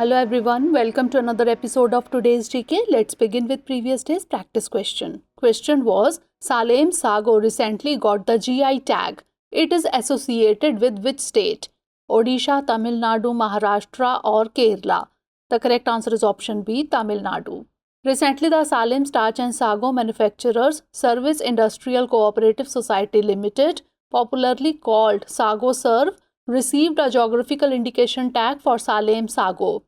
Hello everyone, welcome to another episode of today's GK. Let's begin with previous day's practice question. Question was, Salem Sago recently got the GI tag. It is associated with which state? Odisha, Tamil Nadu, Maharashtra or Kerala? The correct answer is option B, Tamil Nadu. Recently, the Salem Starch and Sago Manufacturers Service Industrial Cooperative Society Limited, popularly called Sago Serve, received a geographical indication tag for Salem Sago.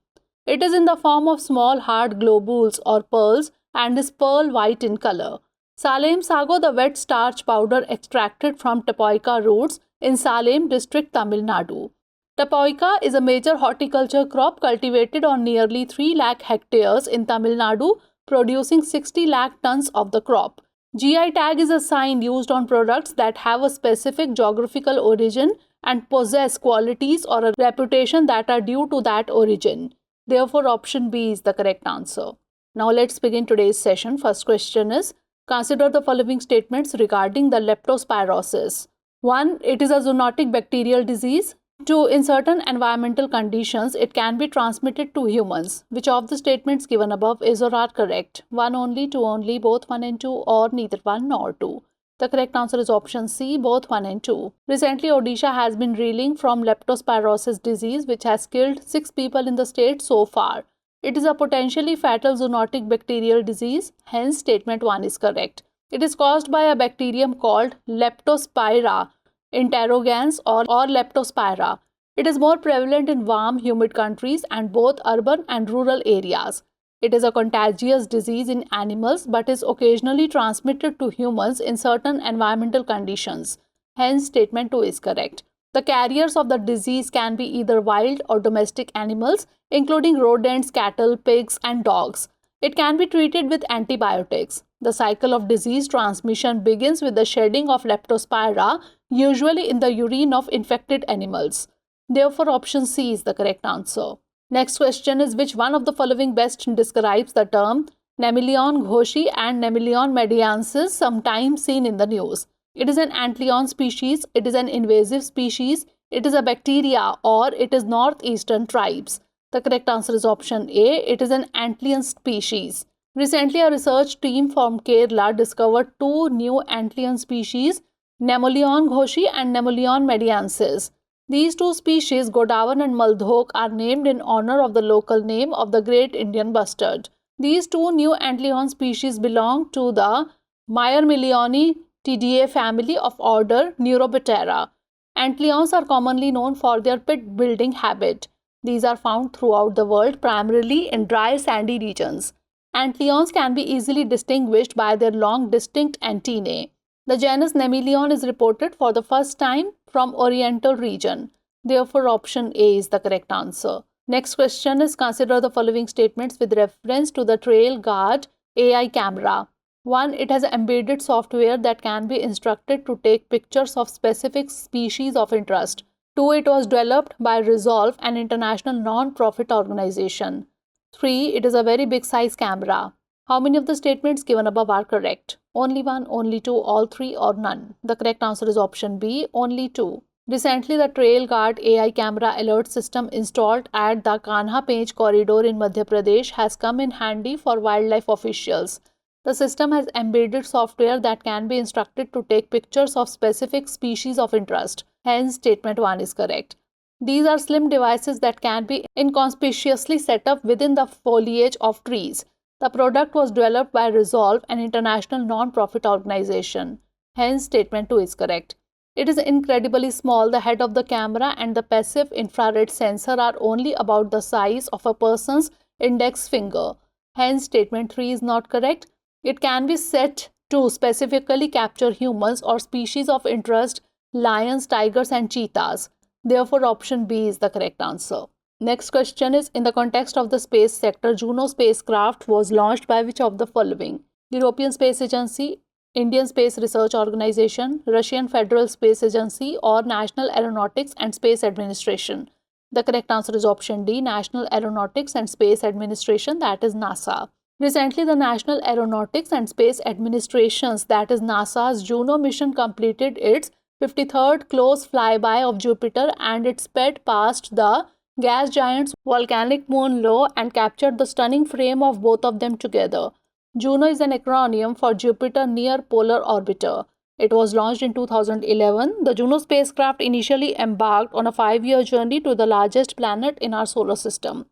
It is in the form of small hard globules or pearls and is pearl white in color. Salem Sago, the wet starch powder extracted from tapioca roots in Salem district, Tamil Nadu. Tapioca is a major horticulture crop cultivated on nearly 3 lakh hectares in Tamil Nadu, producing 60 lakh tons of the crop. GI tag is a sign used on products that have a specific geographical origin and possess qualities or a reputation that are due to that origin. Therefore, option B is the correct answer. Now let's begin today's session. First question is, consider the following statements regarding the leptospirosis. 1. It is a zoonotic bacterial disease. 2. In certain environmental conditions, it can be transmitted to humans. Which of the statements given above is or are correct? 1 only, 2 only, both 1 and 2, or neither 1 nor 2? The correct answer is option C, both 1 and 2. Recently, Odisha has been reeling from leptospirosis disease, which has killed 6 people in the state so far. It is a potentially fatal zoonotic bacterial disease, hence statement 1 is correct. It is caused by a bacterium called Leptospira interrogans or Leptospira. It is more prevalent in warm, humid countries and both urban and rural areas. It is a contagious disease in animals but is occasionally transmitted to humans in certain environmental conditions. Hence, statement 2 is correct. The carriers of the disease can be either wild or domestic animals, including rodents, cattle, pigs, and dogs. It can be treated with antibiotics. The cycle of disease transmission begins with the shedding of Leptospira, usually in the urine of infected animals. Therefore, option C is the correct answer. Next question is, which one of the following best describes the term Nammalion ghoshi and Nammalion mediensis, sometimes seen in the news? It is an antlion species, it is an invasive species, it is a bacteria, or it is northeastern tribes. The correct answer is option A, it is an antlion species. Recently, a research team from Kerala discovered 2 new antlion species, Nammalion ghoshi and Nammalion mediensis. These 2 species, Godawan and Maldhok, are named in honor of the local name of the Great Indian Bustard. These 2 new antlion species belong to the Myrmeleontidae family of order Neuroptera. Antlions are commonly known for their pit-building habit. These are found throughout the world, primarily in dry, sandy regions. Antlions can be easily distinguished by their long, distinct antennae. The genus Nammalion is reported for the first time from Oriental region. Therefore, option A is the correct answer. Next question is, consider the following statements with reference to the Trail Guard AI camera. 1. It has embedded software that can be instructed to take pictures of specific species of interest. 2. It was developed by Resolve, an international non-profit organization. 3. It is a very big size camera. How many of the statements given above are correct? Only 1, only 2, all 3, or none? The correct answer is option B, only 2. Recently, the Trail Guard AI camera alert system installed at the Kanha Page corridor in Madhya Pradesh has come in handy for wildlife officials. The system has embedded software that can be instructed to take pictures of specific species of interest. Hence, statement 1 is correct. These are slim devices that can be inconspicuously set up within the foliage of trees. The product was developed by Resolve, an international non-profit organization. Hence, statement 2 is correct. It is incredibly small. The head of the camera and the passive infrared sensor are only about the size of a person's index finger. Hence, statement 3 is not correct. It can be set to specifically capture humans or species of interest, lions, tigers, and cheetahs. Therefore, option B is the correct answer. Next question is, in the context of the space sector, Juno spacecraft was launched by which of the following? European Space Agency, Indian Space Research Organization, Russian Federal Space Agency, or National Aeronautics and Space Administration? The correct answer is option D, National Aeronautics and Space Administration, that is NASA. Recently, the National Aeronautics and Space Administration's, that is NASA's, Juno mission completed its 53rd close flyby of Jupiter and it sped past the gas giants, volcanic moon low, and captured the stunning frame of both of them together. Juno is an acronym for Jupiter Near Polar Orbiter. It was launched in 2011. The Juno spacecraft initially embarked on a 5-year journey to the largest planet in our solar system.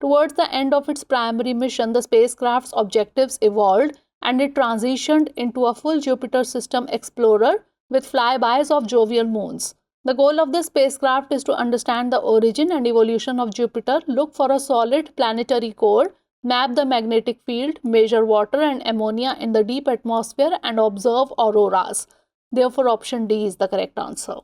Towards the end of its primary mission, the spacecraft's objectives evolved and it transitioned into a full Jupiter system explorer with flybys of jovial moons. The goal of this spacecraft is to understand the origin and evolution of Jupiter, look for a solid planetary core, map the magnetic field, measure water and ammonia in the deep atmosphere, and observe auroras. Therefore, option D is the correct answer.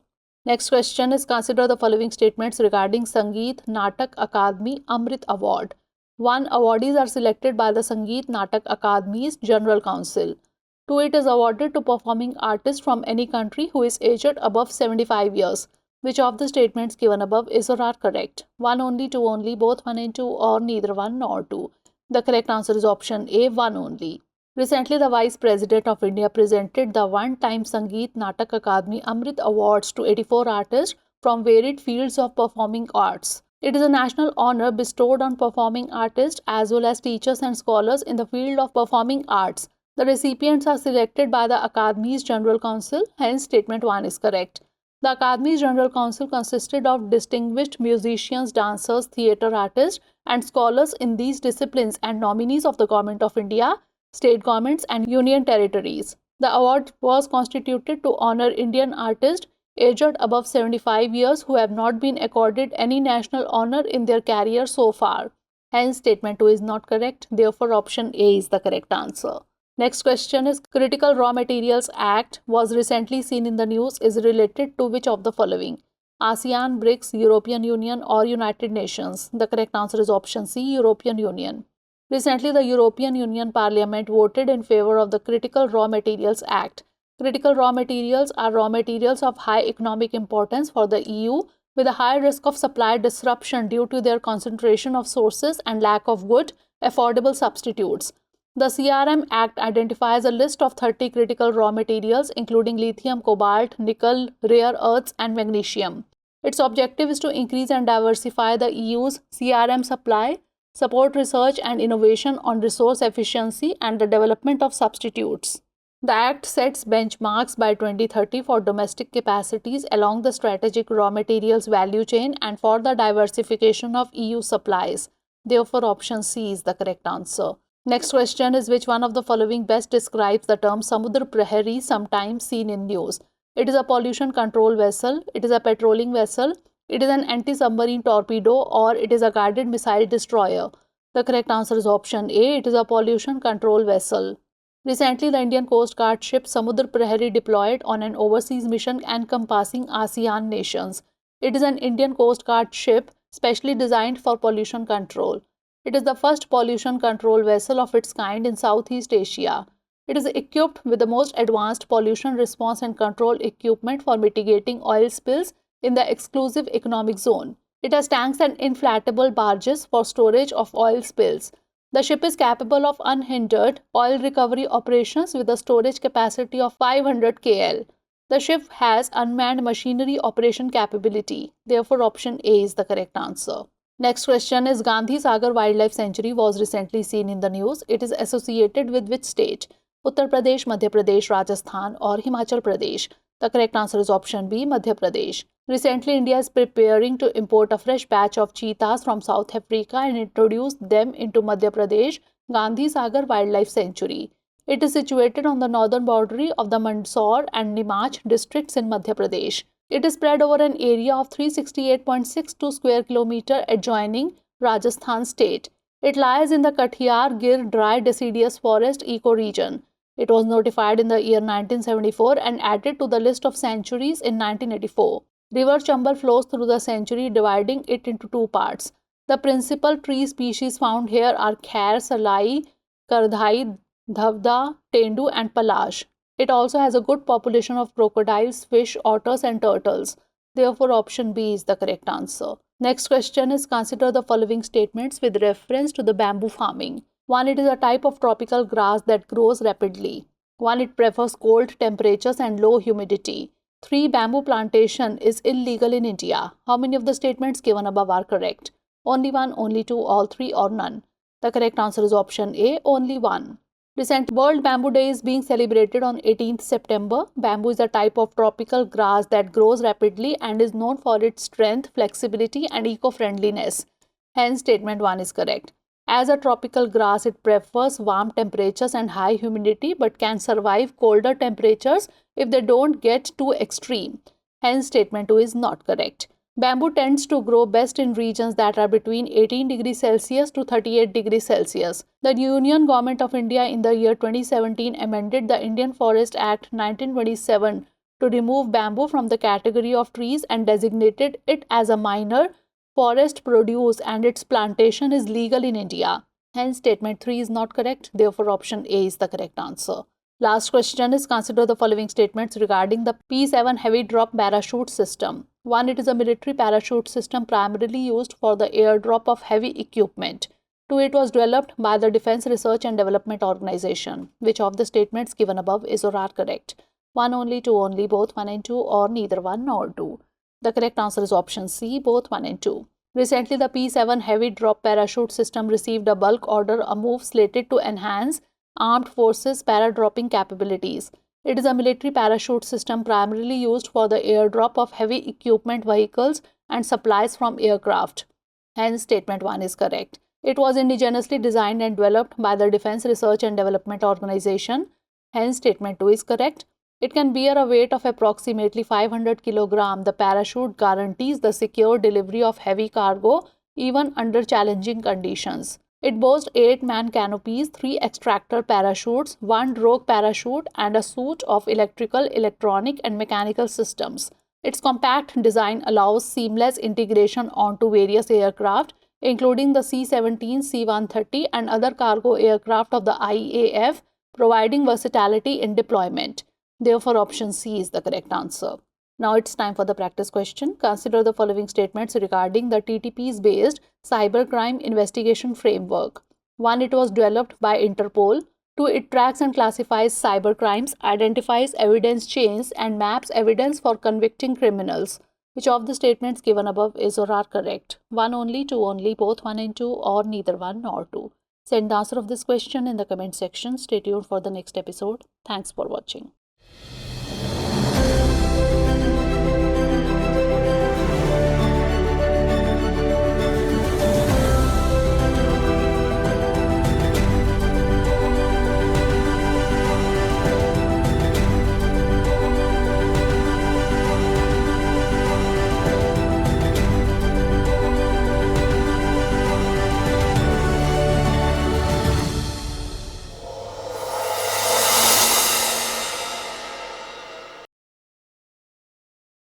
Next question is, consider the following statements regarding Sangeet, Natak, Akademi, Amrit Award. 1. Awardees are selected by the Sangeet Natak Akademi's General Council. 2. It is awarded to performing artists from any country who is aged above 75 years. Which of the statements given above is or are correct? 1 only, 2 only, both 1 and 2, or neither 1 nor 2? The correct answer is option A, 1 only. Recently, the Vice President of India presented the one-time Sangeet Natak Akademi Amrit Awards to 84 artists from varied fields of performing arts. It is a national honor bestowed on performing artists as well as teachers and scholars in the field of performing arts. The recipients are selected by the Akademi's General Council, hence statement 1 is correct. The Akademi's General Council consisted of distinguished musicians, dancers, theatre artists, and scholars in these disciplines and nominees of the Government of India, state governments, and union territories. The award was constituted to honor Indian artists aged above 75 years who have not been accorded any national honor in their career so far. Hence, statement 2 is not correct. Therefore, option A is the correct answer. Next question is, Critical Raw Materials Act was recently seen in the news is related to which of the following? ASEAN, BRICS, European Union, or United Nations? The correct answer is option C, European Union. Recently, the European Union Parliament voted in favor of the Critical Raw Materials Act. Critical raw materials are raw materials of high economic importance for the EU with a high risk of supply disruption due to their concentration of sources and lack of good, affordable substitutes. The CRM Act identifies a list of 30 critical raw materials including lithium, cobalt, nickel, rare earths, and magnesium. Its objective is to increase and diversify the EU's CRM supply, support research and innovation on resource efficiency and the development of substitutes. The Act sets benchmarks by 2030 for domestic capacities along the strategic raw materials value chain and for the diversification of EU supplies. Therefore, option C is the correct answer. Next question is, which one of the following best describes the term Samudra Prahari sometimes seen in news? It is a pollution control vessel, it is a patrolling vessel, it is an anti-submarine torpedo, or it is a guided missile destroyer. The correct answer is option A, it is a pollution control vessel. Recently, the Indian Coast Guard ship Samudra Prahari deployed on an overseas mission encompassing ASEAN nations. It is an Indian Coast Guard ship specially designed for pollution control. It is the first pollution control vessel of its kind in Southeast Asia. It is equipped with the most advanced pollution response and control equipment for mitigating oil spills in the exclusive economic zone. It has tanks and inflatable barges for storage of oil spills. The ship is capable of unhindered oil recovery operations with a storage capacity of 500 KL. The ship has unmanned machinery operation capability. Therefore, option A is the correct answer. Next question is, Gandhi Sagar Wildlife Sanctuary was recently seen in the news. It is associated with which state? Uttar Pradesh, Madhya Pradesh, Rajasthan, or Himachal Pradesh? The correct answer is option B, Madhya Pradesh. Recently, India is preparing to import a fresh batch of cheetahs from South Africa and introduce them into Madhya Pradesh Gandhi Sagar Wildlife Sanctuary. It is situated on the northern boundary of the Mandsaur and Neemuch districts in Madhya Pradesh. It is spread over an area of 368.62 square kilometer adjoining Rajasthan state. It lies in the Kathiar Gir dry deciduous forest ecoregion. It was notified in the year 1974 and added to the list of sanctuaries in 1984. River Chambal flows through the sanctuary, dividing it into two parts. The principal tree species found here are Khair, Salai, Kardhai, Dhavda, Tendu, and Palash. It also has a good population of crocodiles, fish, otters, and turtles. Therefore, option B is the correct answer. Next question is, consider the following statements with reference to the bamboo farming. 1. It is a type of tropical grass that grows rapidly. 1. It prefers cold temperatures and low humidity. 3. Bamboo plantation is illegal in India. How many of the statements given above are correct? Only one, only two, all three, or none? The correct answer is option A, only one. Recent World Bamboo Day is being celebrated on 18th September. Bamboo is a type of tropical grass that grows rapidly and is known for its strength, flexibility, and eco-friendliness. Hence, statement 1 is correct. As a tropical grass, it prefers warm temperatures and high humidity but can survive colder temperatures if they don't get too extreme. Hence, statement 2 is not correct. Bamboo tends to grow best in regions that are between 18 degrees Celsius to 38 degrees Celsius. The Union Government of India in the year 2017 amended the Indian Forest Act 1927 to remove bamboo from the category of trees and designated it as a minor forest produce, and its plantation is legal in India. Hence, statement 3 is not correct. Therefore, option A is the correct answer. Last question is, consider the following statements regarding the P-7 heavy drop parachute system. 1. It is a military parachute system primarily used for the airdrop of heavy equipment. 2. It was developed by the Defense Research and Development Organization. Which of the statements given above is or are correct? 1 only, 2 only, both 1 and 2, or neither 1 nor 2? The correct answer is option C, both 1 and 2. Recently, the P-7 heavy drop parachute system received a bulk order, a move slated to enhance armed forces paradropping capabilities. It is a military parachute system primarily used for the airdrop of heavy equipment, vehicles, and supplies from aircraft. Hence, statement 1 is correct. It was indigenously designed and developed by the Defense Research and Development Organization. Hence, statement 2 is correct. It can bear a weight of approximately 500 kg. The parachute guarantees the secure delivery of heavy cargo even under challenging conditions. It boasts 8-man canopies, 3 extractor parachutes, 1 drogue parachute, and a suite of electrical, electronic, and mechanical systems. Its compact design allows seamless integration onto various aircraft, including the C-17, C-130, and other cargo aircraft of the IAF, providing versatility in deployment. Therefore, option C is the correct answer. Now it's time for the practice question. Consider the following statements regarding the TTPs-based cybercrime investigation framework. 1. It was developed by Interpol. 2. It tracks and classifies cybercrimes, identifies evidence chains, and maps evidence for convicting criminals. Which of the statements given above is or are correct? 1 only, 2 only, both 1 and 2, or neither 1 nor 2? Send the answer of this question in the comment section. Stay tuned for the next episode. Thanks for watching.